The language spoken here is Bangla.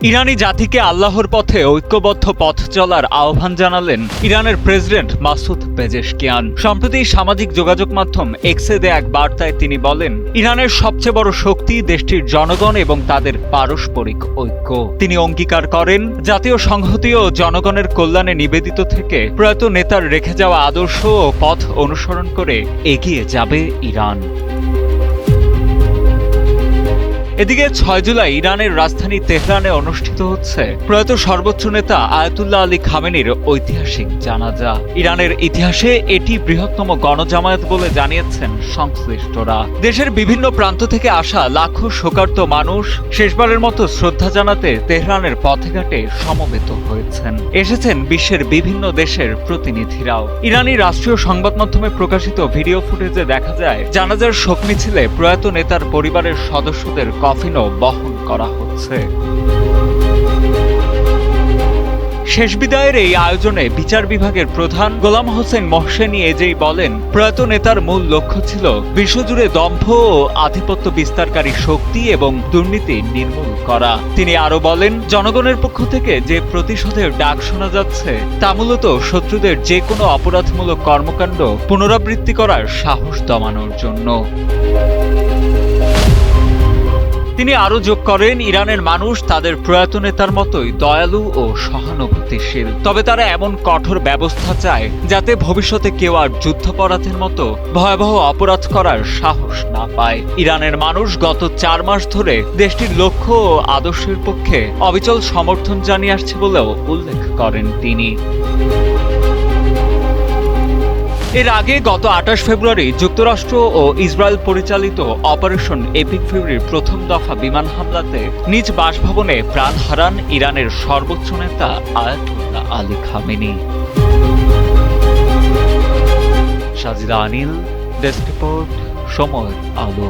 ইরানি জাতিকে আল্লাহর পথে ঐক্যবদ্ধ পথ চলার আহ্বান জানালেন ইরানের প্রেসিডেন্ট মাসুদ পেজেশকিয়ান। সম্প্রতি সামাজিক যোগাযোগ মাধ্যম এক্সে দেয়া এক বার্তায় তিনি বলেন, ইরানের সবচেয়ে বড় শক্তি দেশটির জনগণ এবং তাদের পারস্পরিক ঐক্য। তিনি অঙ্গীকার করেন, জাতীয় সংহতি ও জনগণের কল্যাণে নিবেদিত থেকে প্রয়াত নেতার রেখে যাওয়া আদর্শ ও পথ অনুসরণ করে এগিয়ে যাবে ইরান। এদিকে ৬ জুলাই ইরানের রাজধানী তেহরানে অনুষ্ঠিত হচ্ছে প্রয়াত সর্বোচ্চ নেতা আয়াতুল্লাহ আলী খামেনির ঐতিহাসিক জানাজা। ইরানের ইতিহাসে এটি বৃহত্তম গণজামায়াত বলে জানিয়েছেন সংশ্লিষ্টরা। দেশের বিভিন্ন প্রান্ত থেকে আসা লাখো শোকার্ত মানুষ শেষবারের মতো শ্রদ্ধা জানাতে তেহরানের পথে ঘাটে সমবেত হয়েছেন। এসেছেন বিশ্বের বিভিন্ন দেশের প্রতিনিধিরাও। ইরানি রাষ্ট্রীয় সংবাদ মাধ্যমে প্রকাশিত ভিডিও ফুটেজে দেখা যায়, জানাজার শোক মিছিলে প্রয়াত নেতার পরিবারের সদস্যদের কফিনও বহন করা হচ্ছে। শেষ বিদায়ের এই আয়োজনে বিচার বিভাগের প্রধান গোলাম হোসেন মোহসেনী এজেই বলেন, প্রয়াত নেতার মূল লক্ষ্য ছিল বিশ্বজুড়ে দম্ভ ও আধিপত্য বিস্তারকারী শক্তি এবং দুর্নীতি নির্মূল করা। তিনি আরো বলেন, জনগণের পক্ষ থেকে যে প্রতিশোধের ডাক শোনা যাচ্ছে তা মূলত শত্রুদের যে কোনো অপরাধমূলক কর্মকাণ্ড পুনরাবৃত্তি করার সাহস দমানোর জন্য। তিনি আরো যোগ করেন, ইরানের মানুষ তাদের প্রয়াত নেতার মতোই দয়ালু ও সহানুভূতিশীল। তবে তারা এমন কঠোর ব্যবস্থা চায় যাতে ভবিষ্যতে কেউ আর যুদ্ধাপরাধের মতো ভয়াবহ অপরাধ করার সাহস না পায়। ইরানের মানুষ গত ৪ মাস ধরে দেশটির লক্ষ্য ও আদর্শের পক্ষে অবিচল সমর্থন জানিয়ে আসছে বলেও উল্লেখ করেন তিনি। এর আগে গত ২৮ ফেব্রুয়ারি যুক্তরাষ্ট্র ও ইসরায়েল পরিচালিত অপারেশন এপিক ফিউরির প্রথম দফা বিমান হামলাতে নিজ বাসভবনে প্রাণ হারান ইরানের সর্বোচ্চ নেতা আয়াতুল্লাহ আলী খামেনি। সাজিদা আনিল, ডেস্ক রিপোর্ট, সময়ের আলো।